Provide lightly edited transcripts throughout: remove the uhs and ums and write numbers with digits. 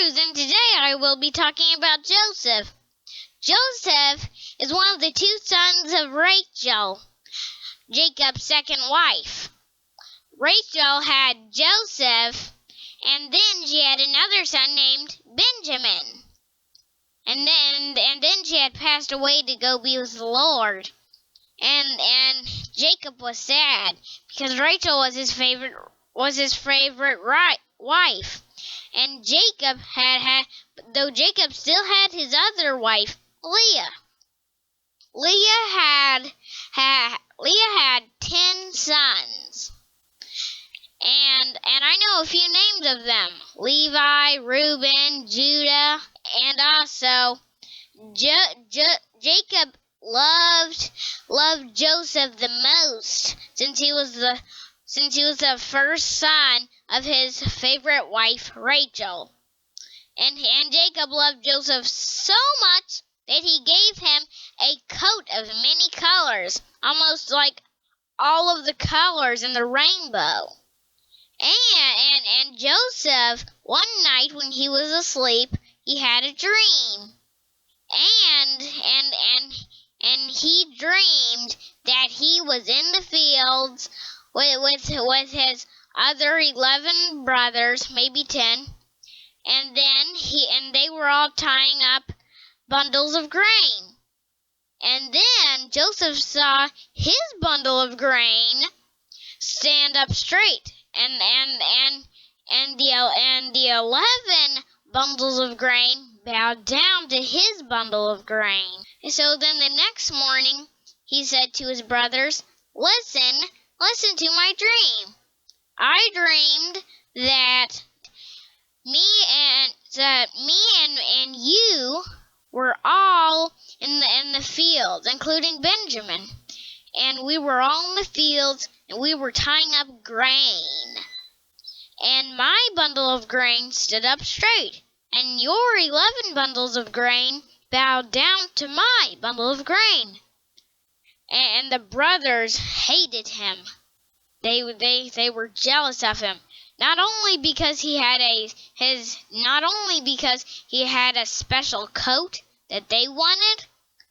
Cruz, and today I will be talking about Joseph. Joseph is one of the two sons of Rachel, Jacob's second wife. Rachel had Joseph, and then she had another son named Benjamin. And then she had passed away to go be with the Lord. And Jacob was sad because Rachel was his favorite wife. And Jacob though Jacob still had his other wife, Leah. Leah had 10 sons. And I know a few names of them: Levi, Reuben, Judah, and also Jacob loved Joseph the most, since he was the first son of his favorite wife Rachel. And Jacob loved Joseph so much that he gave him a coat of many colors, almost like all of the colors in the rainbow. And Joseph, one night when he was asleep, he had a dream. And he dreamed that he was in the fields with his other 11 brothers, maybe 10, and they were all tying up bundles of grain. And then Joseph saw his bundle of grain stand up straight, and the 11 bundles of grain bowed down to his bundle of grain. So then the next morning he said to his brothers, Listen to my dream. I dreamed that me and you were all in the fields, including Benjamin. And we were all in the fields, and we were tying up grain. And my bundle of grain stood up straight, and your 11 bundles of grain bowed down to my bundle of grain. And the brothers hated him. They were jealous of him, not only because he had a special coat that they wanted,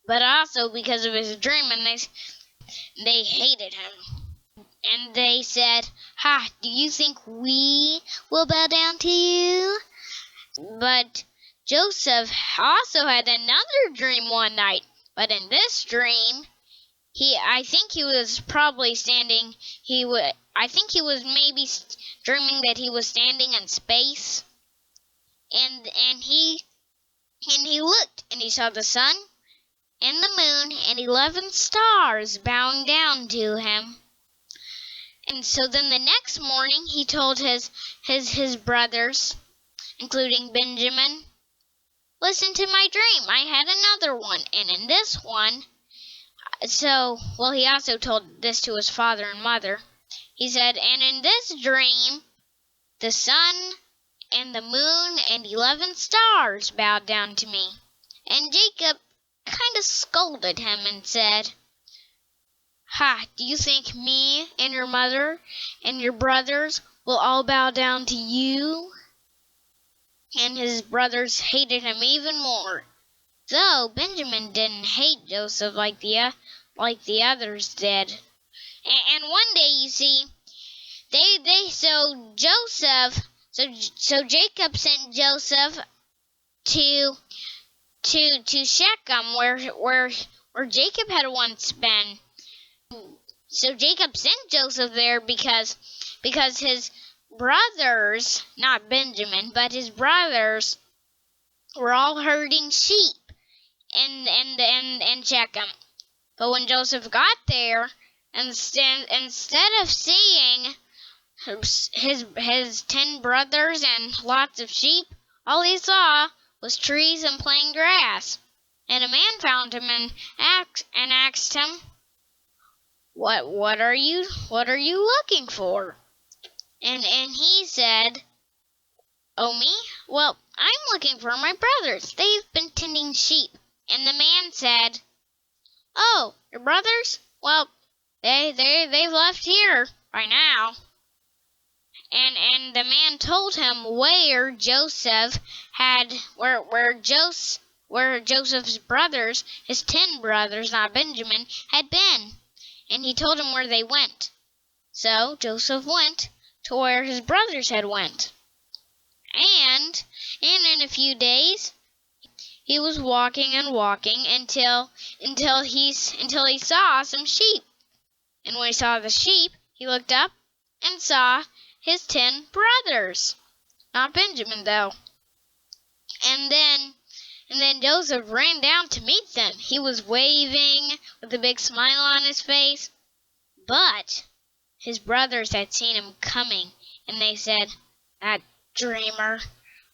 but also because of his dream, and they hated him. And they said, "Ha, do you think we will bow down to you?" But Joseph also had another dream one night. But in this dream, I think he was maybe dreaming that he was standing in space. And he looked, and he saw the sun and the moon and 11 stars bowing down to him. And so then the next morning he told his brothers, including Benjamin, "Listen to my dream. I had another one, and in this one..." he also told this to his father and mother. He said, "And in this dream, the sun and the moon and 11 stars bowed down to me." And Jacob kind of scolded him and said, "Ha, do you think me and your mother and your brothers will all bow down to you?" And his brothers hated him even more, though Benjamin didn't hate Joseph like the others did. And one day, you see, so Jacob sent Joseph to Shechem, where Jacob had once been. So Jacob sent Joseph there because his brothers, not Benjamin, but his brothers, were all herding sheep in Shechem. But when Joseph got there, instead of seeing his 10 brothers and lots of sheep, all he saw was trees and plain grass. And a man found him and asked him, What are you looking for?" And he said, "Oh, me? Well, I'm looking for my brothers. They've been tending sheep." And the man said, "Oh, your brothers? Well, they've left here by now." and the man told him where Joseph's brothers, his 10 brothers, not Benjamin, had been, and he told him where they went. So Joseph went to where his brothers had went, and in a few days he was walking and walking until he saw some sheep. And when he saw the sheep, he looked up and saw his 10 brothers. Not Benjamin, though. And then Joseph ran down to meet them. He was waving with a big smile on his face. But his brothers had seen him coming, and they said, "That dreamer,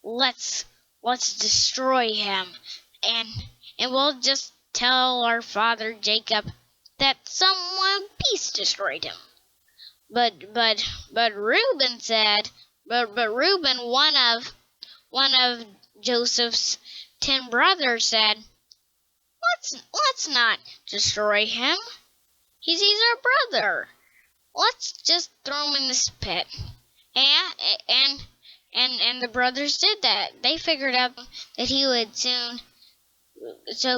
let's destroy him, and we'll just tell our father Jacob that some wild beast destroyed him." But Reuben said, but Reuben, one of Joseph's 10 brothers, said, let's not destroy him. He's our brother. Let's just throw him in this pit. And the brothers did that. They figured out that he would soon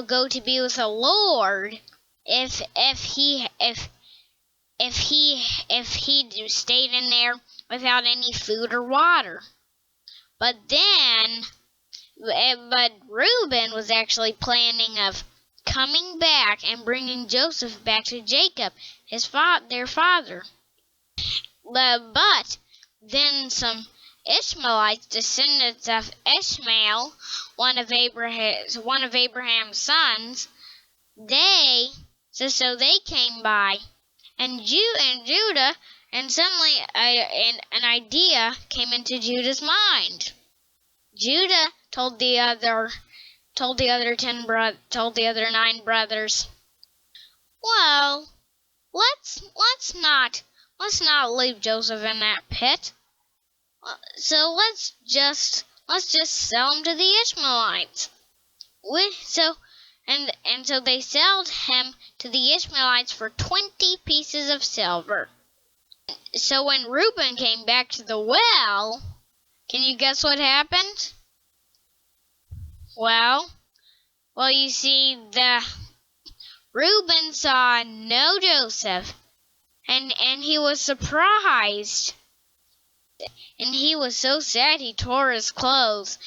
go to be with the Lord if he stayed in there without any food or water. But Reuben was actually planning of coming back and bringing Joseph back to Jacob, their father. But then some Ishmaelites, descendants of Ishmael, one of Abraham's sons, they came by, and Judah, and suddenly an idea came into Judah's mind. Judah told the other 9 brothers, "Well, let's not leave Joseph in that pit. So let's just sell him to the Ishmaelites." So they sold him to the Ishmaelites for 20 pieces of silver. So when Reuben came back to the well, can you guess what happened? Well, you see, Reuben saw no Joseph, and he was surprised. And he was so sad he tore his clothes.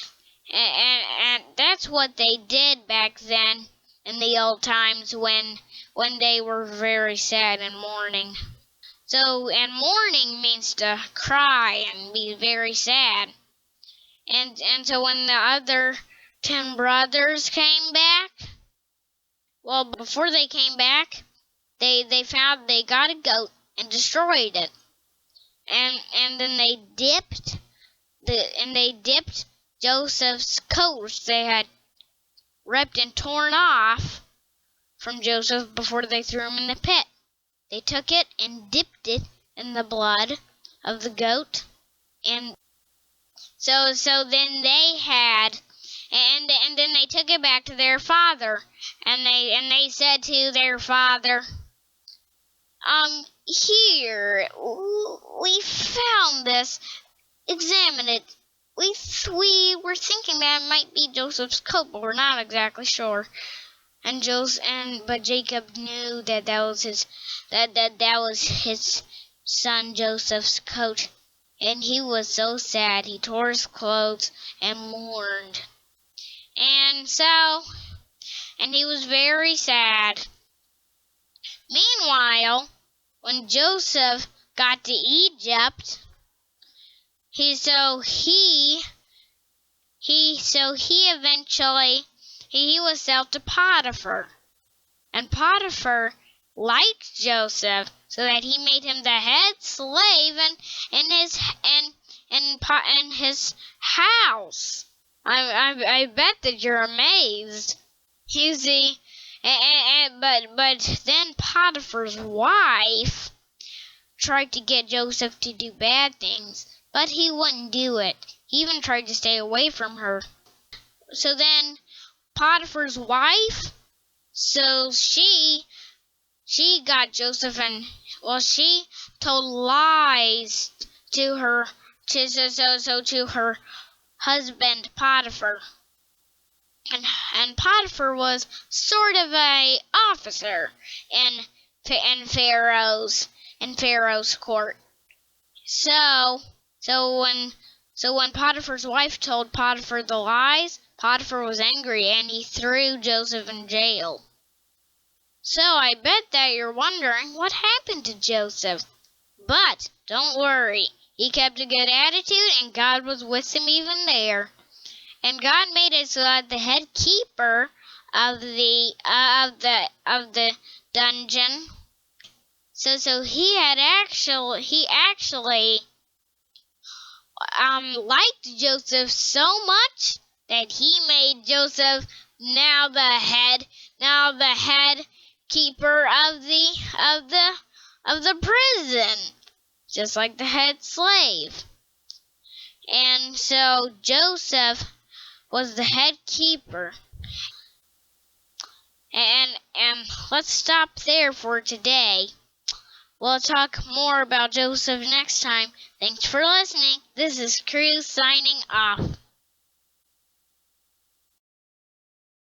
And that's what they did back then in the old times when they were very sad and mourning. And mourning means to cry and be very sad. And so when the other 10 brothers came back, well, before they came back, they got a goat and destroyed it. And then they dipped Joseph's coat, which they had ripped and torn off from Joseph before they threw him in the pit. They took it and dipped it in the blood of the goat, and so then they had, and then they took it back to their father, and they said to their father, "Here, we found this. Examine it. We were thinking that it might be Joseph's coat, but we're not exactly sure." But Jacob knew that was his son Joseph's coat, and he was so sad he tore his clothes and mourned. And he was very sad. Meanwhile, when Joseph got to Egypt, he was sold to Potiphar, and Potiphar liked Joseph, so that he made him the head slave in his house. I bet that you're amazed. You see, but then Potiphar's wife tried to get Joseph to do bad things, but he wouldn't do it. He even tried to stay away from her. So then Potiphar's wife, so she got Joseph, and she told lies to her to her husband Potiphar. And Potiphar was sort of a officer in Pharaoh's court. So when Potiphar's wife told Potiphar the lies, Potiphar was angry and he threw Joseph in jail. So I bet that you're wondering what happened to Joseph. But don't worry, he kept a good attitude and God was with him even there. And God made it so that the head keeper of the dungeon, so he actually liked Joseph so much that he made Joseph now the head keeper of the prison, just like the head slave. And so Joseph was the head keeper. And let's stop there for today. We'll talk more about Joseph next time. Thanks for listening. This is Cruz signing off.